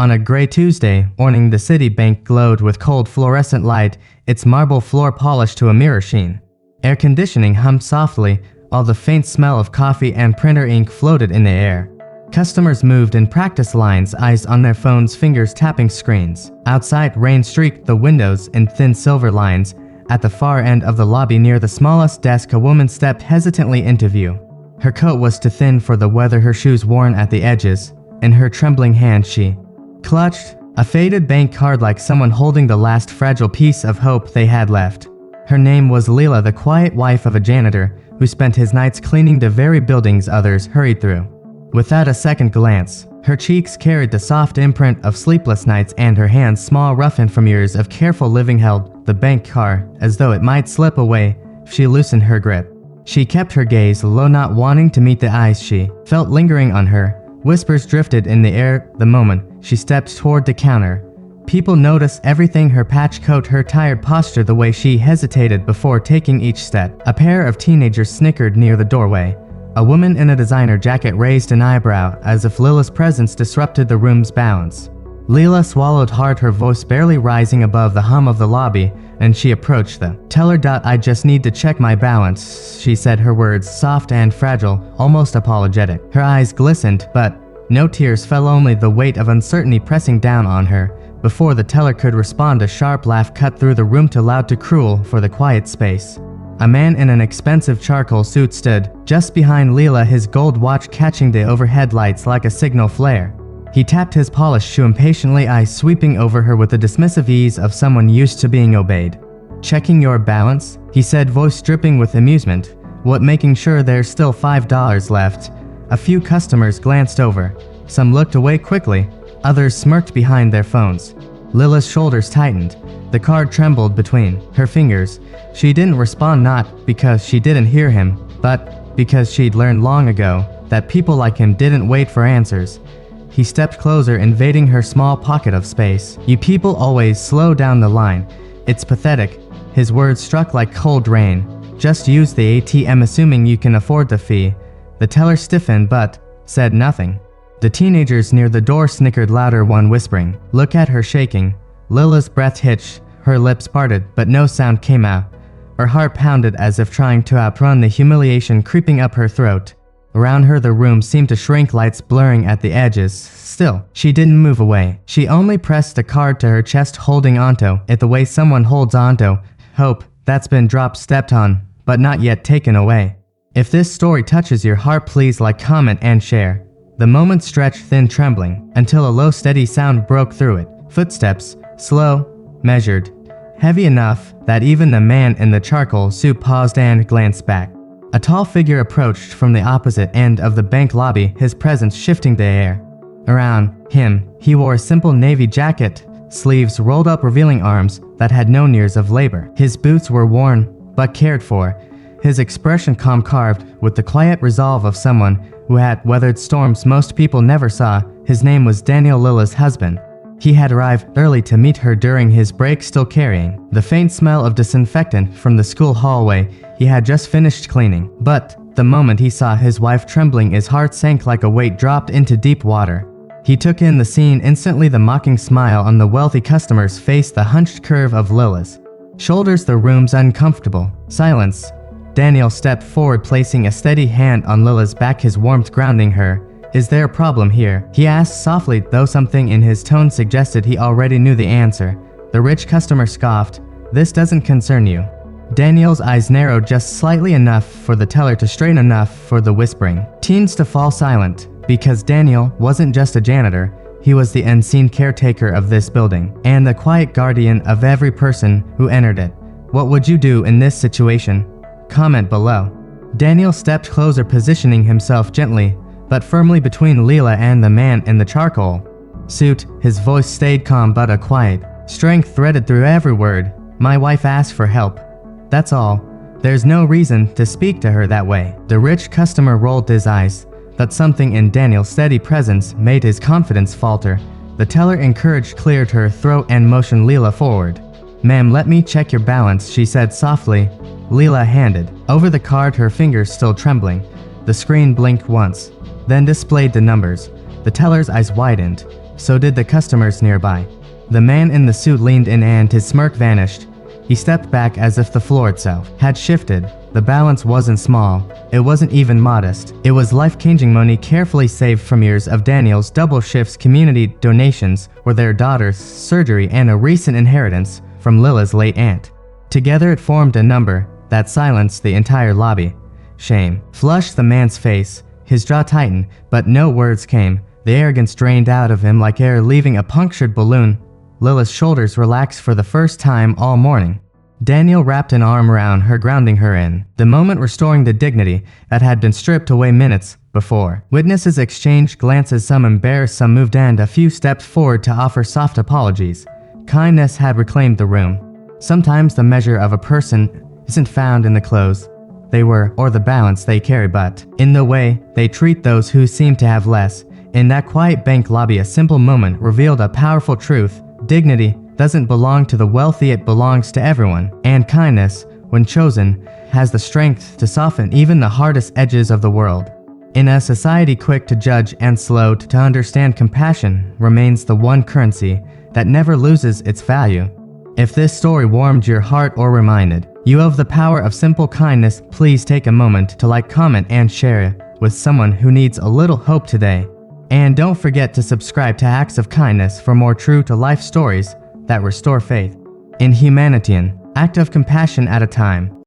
On a gray Tuesday morning, the Citibank glowed with cold fluorescent light, its marble floor polished to a mirror sheen. Air conditioning hummed softly, while the faint smell of coffee and printer ink floated in the air. Customers moved in practice lines, eyes on their phones, fingers tapping screens. Outside, rain streaked the windows in thin silver lines. At the far end of the lobby near the smallest desk, a woman stepped hesitantly into view. Her coat was too thin for the weather, her shoes worn at the edges. In her trembling hand she clutched a faded bank card like someone holding the last fragile piece of hope they had left. Her name was Leela, the quiet wife of a janitor who spent his nights cleaning the very buildings others hurried through. Without a second glance, her cheeks carried the soft imprint of sleepless nights, and her hands, small, roughened from years of careful living, held the bank card as though it might slip away if she loosened her grip. She kept her gaze low, not wanting to meet the eyes she felt lingering on her. Whispers drifted in the air the moment she stepped toward the counter. People noticed everything: her patch coat, her tired posture, the way she hesitated before taking each step. A pair of teenagers snickered near the doorway. A woman in a designer jacket raised an eyebrow as if Leela's presence disrupted the room's balance. Leela swallowed hard, her voice barely rising above the hum of the lobby, and she approached the teller. "I just need to check my balance," she said, her words soft and fragile, almost apologetic. Her eyes glistened, but no tears fell, only the weight of uncertainty pressing down on her. Before the teller could respond, a sharp laugh cut through the room, too loud, too cruel for the quiet space. A man in an expensive charcoal suit stood just behind Leela, his gold watch catching the overhead lights like a signal flare. He tapped his polished shoe impatiently, eyes sweeping over her with the dismissive ease of someone used to being obeyed. "Checking your balance?" he said, voice dripping with amusement. "What, making sure there's still $5 left?" A few customers glanced over. Some looked away quickly, others smirked behind their phones. Leela's shoulders tightened. The card trembled between her fingers. She didn't respond, not because she didn't hear him, but because she'd learned long ago that people like him didn't wait for answers. He stepped closer, invading her small pocket of space. "You people always slow down the line. It's pathetic." His words struck like cold rain. "Just use the ATM assuming you can afford the fee." The teller stiffened but said nothing. The teenagers near the door snickered louder, one whispering, "Look at her shaking." Leela's breath hitched, her lips parted, but no sound came out. Her heart pounded as if trying to outrun the humiliation creeping up her throat. Around her the room seemed to shrink, lights blurring at the edges. Still, she didn't move away. She only pressed the card to her chest, holding onto it the way someone holds onto hope that's been dropped, stepped on, but not yet taken away. If this story touches your heart, please like, comment, and share. The moment stretched thin, trembling, until a low, steady sound broke through it. Footsteps, slow, measured, heavy enough that even the man in the charcoal suit paused and glanced back. A tall figure approached from the opposite end of the bank lobby, his presence shifting the air. Around him, he wore a simple navy jacket, sleeves rolled up, revealing arms that had known years of labor. His boots were worn, but cared for. His expression calm, carved with the quiet resolve of someone who had weathered storms most people never saw. His name was Daniel, Leela's husband. He had arrived early to meet her during his break, still carrying the faint smell of disinfectant from the school hallway he had just finished cleaning. But the moment he saw his wife trembling, his heart sank like a weight dropped into deep water. He took in the scene instantly, the mocking smile on the wealthy customer's face, the hunched curve of Leela's shoulders, the room's uncomfortable silence. Daniel stepped forward, placing a steady hand on Leela's back, his warmth grounding her. "Is there a problem here?" he asked softly, though something in his tone suggested he already knew the answer. The rich customer scoffed. "This doesn't concern you." Daniel's eyes narrowed just slightly, enough for the teller to strain, enough for the whispering teens to fall silent. Because Daniel wasn't just a janitor, he was the unseen caretaker of this building, and the quiet guardian of every person who entered it. "What would you do in this situation? Comment below." Daniel stepped closer, positioning himself gently but firmly between Leela and the man in the charcoal suit. His voice stayed calm, but a quiet strength threaded through every word. "My wife asked for help. That's all. There's no reason to speak to her that way." The rich customer rolled his eyes, but something in Daniel's steady presence made his confidence falter. The teller, encouraged, cleared her throat and motioned Leela forward. "Ma'am, let me check your balance," she said softly. Leela handed over the card, her fingers still trembling. The screen blinked once, then displayed the numbers. The teller's eyes widened. So did the customers nearby. The man in the suit leaned in and his smirk vanished. He stepped back as if the floor itself had shifted. The balance wasn't small. It wasn't even modest. It was life-changing money carefully saved from years of Daniel's double shifts, community donations for their daughter's surgery, and a recent inheritance from Lila's late aunt. Together it formed a number that silenced the entire lobby. Shame flushed the man's face. His jaw tightened, but no words came. The arrogance drained out of him like air leaving a punctured balloon. Lila's shoulders relaxed for the first time all morning. Daniel wrapped an arm around her, grounding her in the moment, restoring the dignity that had been stripped away minutes before. Witnesses exchanged glances, some embarrassed, some moved, and a few stepped forward to offer soft apologies. Kindness had reclaimed the room. Sometimes the measure of a person isn't found in the clothes they wear or the balance they carry, but in the way they treat those who seem to have less. In that quiet bank lobby, a simple moment revealed a powerful truth. Dignity doesn't belong to the wealthy, it belongs to everyone. And kindness, when chosen, has the strength to soften even the hardest edges of the world. In a society quick to judge and slow to understand, compassion remains the one currency that never loses its value. If this story warmed your heart or reminded you of the power of simple kindness, please take a moment to like, comment, and share it with someone who needs a little hope today. And don't forget to subscribe to Acts of Kindness for more true-to-life stories that restore faith in humanity, an act of compassion at a time.